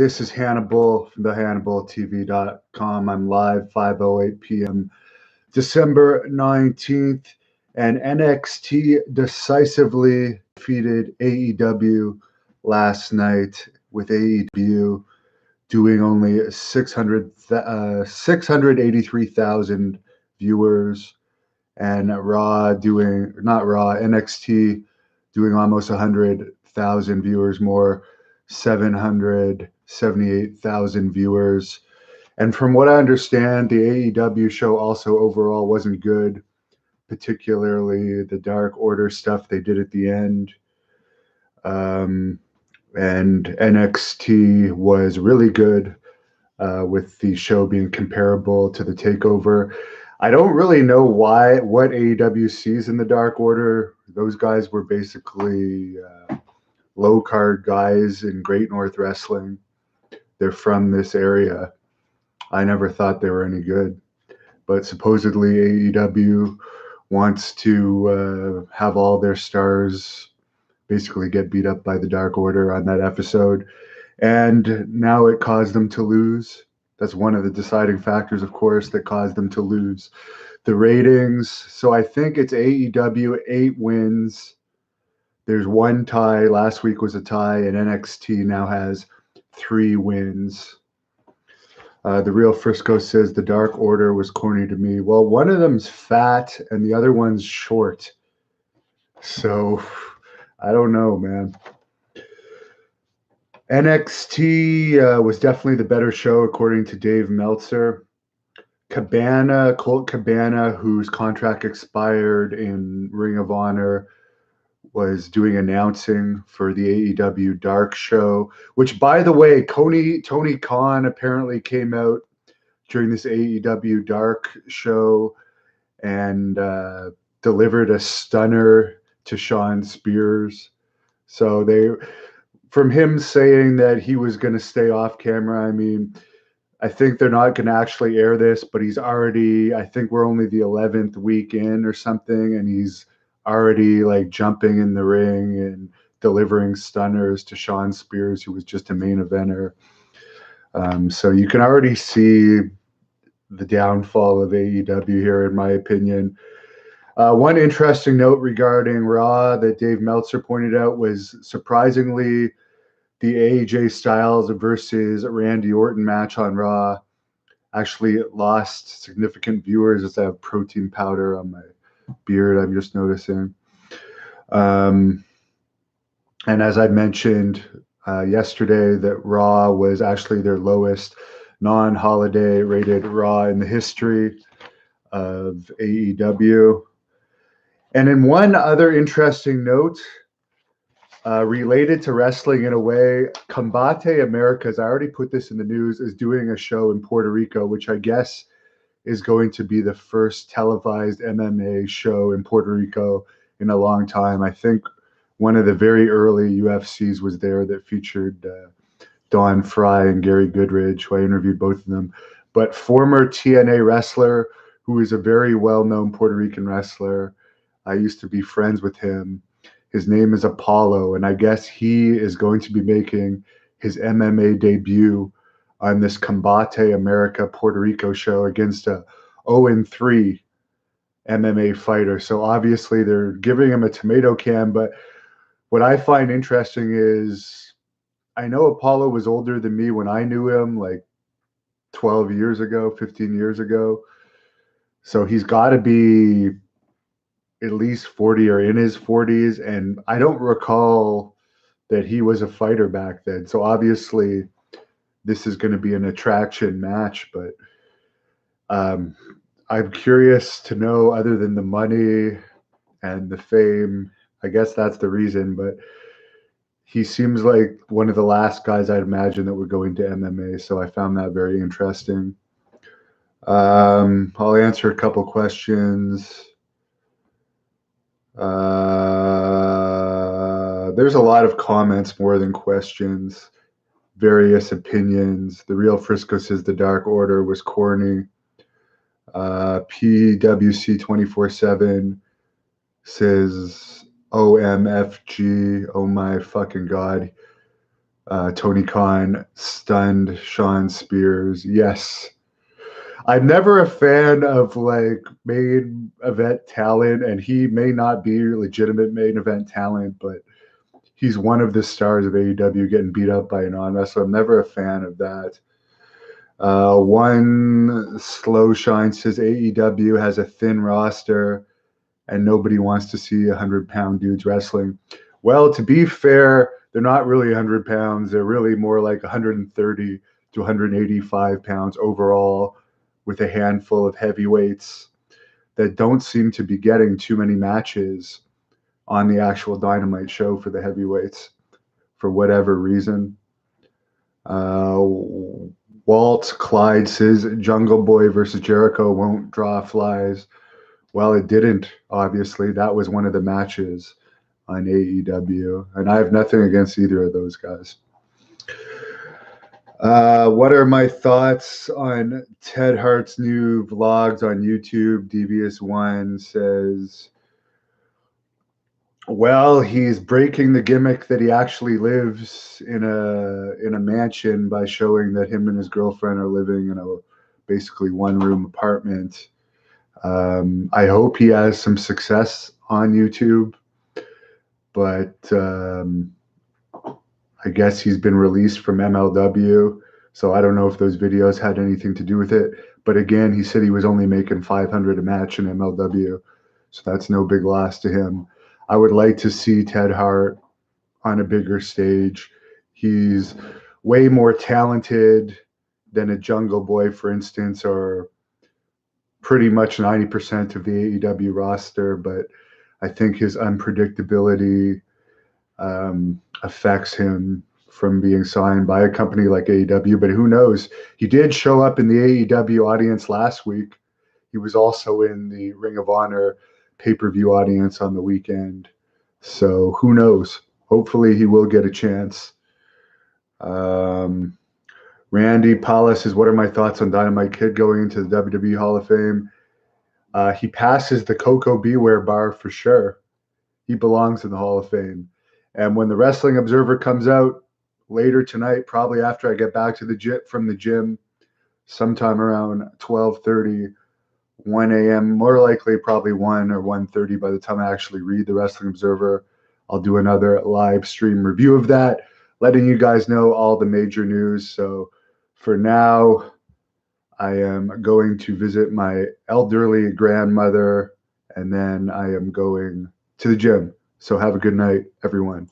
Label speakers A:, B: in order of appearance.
A: This is Hannibal from the HannibalTV.com. I'm live 5:08 p.m. December 19th, and NXT decisively defeated AEW last night, with AEW doing only 683,000 viewers, and NXT doing almost 100,000 viewers more, 778,000 viewers. And from what I understand, the AEW show also overall wasn't good, particularly the Dark Order stuff they did at the end. And NXT was really good, with the show being comparable to the TakeOver. I don't really know what AEW sees in the Dark Order. Those guys were basically low card guys in Great North Wrestling. They're from this area. I never thought they were any good, but supposedly AEW wants to have all their stars basically get beat up by the Dark Order on that episode, and now it caused them to lose. That's one of the deciding factors, of course, that caused them to lose the ratings. So I think it's AEW 8 wins. There's one tie. Last week was a tie, and NXT now has 3 wins. The Real Frisco says the Dark Order was corny to me. Well, one of them's fat and the other one's short. So I don't know, man. NXT was definitely the better show, according to Dave Meltzer. Colt Cabana, whose contract expired in Ring of Honor, was doing announcing for the AEW Dark show, which, by the way, Tony Khan apparently came out during this AEW Dark show and delivered a stunner to Shawn Spears. So from him saying that he was going to stay off camera, I mean, I think they're not going to actually air this, but he's already, I think we're only the 11th week in or something, and he's already like jumping in the ring and delivering stunners to Shawn Spears, who was just a main eventer. So you can already see the downfall of AEW here, in my opinion. One interesting note regarding Raw that Dave Meltzer pointed out was, surprisingly, the AJ Styles versus Randy Orton match on Raw actually lost significant viewers, as I have protein powder on my beard, I'm just noticing. And as I mentioned yesterday, that Raw was actually their lowest non-holiday rated Raw in the history of AEW. And in one other interesting note, related to wrestling in a way, Combate Americas, I already put this in the news, is doing a show in Puerto Rico, which I guess is going to be the first televised MMA show in Puerto Rico in a long time. I think one of the very early UFCs was there that featured Don Fry and Gary Goodridge, who I interviewed both of them. But former TNA wrestler, who is a very well-known Puerto Rican wrestler, I used to be friends with him. His name is Apollo, and I guess he is going to be making his MMA debut on this Combate America Puerto Rico show against a 0-3 MMA fighter. So obviously they're giving him a tomato can, but what I find interesting is, I know Apollo was older than me when I knew him, like 12 years ago, 15 years ago. So he's got to be at least 40 or in his 40s, and I don't recall that he was a fighter back then. So obviously this is going to be an attraction match, but I'm curious to know, other than the money and the fame, I guess that's the reason, but he seems like one of the last guys I'd imagine that would go into MMA, so I found that very interesting. I'll answer a couple questions. There's a lot of comments more than questions, various opinions. The Real Frisco says the Dark Order was corny. PWC 24/7 says OMFG, oh my fucking god. Tony Khan stunned Shawn Spears. Yes. I'm never a fan of like main event talent, and he may not be legitimate main event talent, but he's one of the stars of AEW getting beat up by a non-wrestler. I'm never a fan of that. One slow shine says AEW has a thin roster and nobody wants to see 100-pound dudes wrestling. Well, to be fair, they're not really 100 pounds. They're really more like 130 to 185 pounds overall, with a handful of heavyweights that don't seem to be getting too many matches on the actual Dynamite show for the heavyweights for whatever reason. Walt Clyde says Jungle Boy versus Jericho won't draw flies. Well, it didn't, obviously. That was one of the matches on AEW, and I have nothing against either of those guys. What are my thoughts on Ted Hart's new vlogs on YouTube? Devious One says, well, he's breaking the gimmick that he actually lives in a mansion by showing that him and his girlfriend are living in a basically one-room apartment. I hope he has some success on YouTube, but I guess he's been released from MLW, so I don't know if those videos had anything to do with it. But again, he said he was only making $500 a match in MLW, so that's no big loss to him. I would like to see Ted Hart on a bigger stage. He's way more talented than a Jungle Boy, for instance, or pretty much 90% of the AEW roster, but I think his unpredictability affects him from being signed by a company like AEW. But who knows? He did show up in the AEW audience last week. He was also in the Ring of Honor pay-per-view audience on the weekend. So who knows? Hopefully he will get a chance. Randy Paula says, what are my thoughts on Dynamite Kid going into the WWE Hall of Fame? He passes the Coco Beware bar for sure. He belongs in the Hall of Fame. And when the Wrestling Observer comes out later tonight, probably after I get back to the gym from the gym, sometime around 12:30, 1 a.m., more likely probably 1 or 1:30 by the time I actually read the Wrestling Observer, I'll do another live stream review of that, letting you guys know all the major news. So for now, I am going to visit my elderly grandmother, and then I am going to the gym. So have a good night, everyone.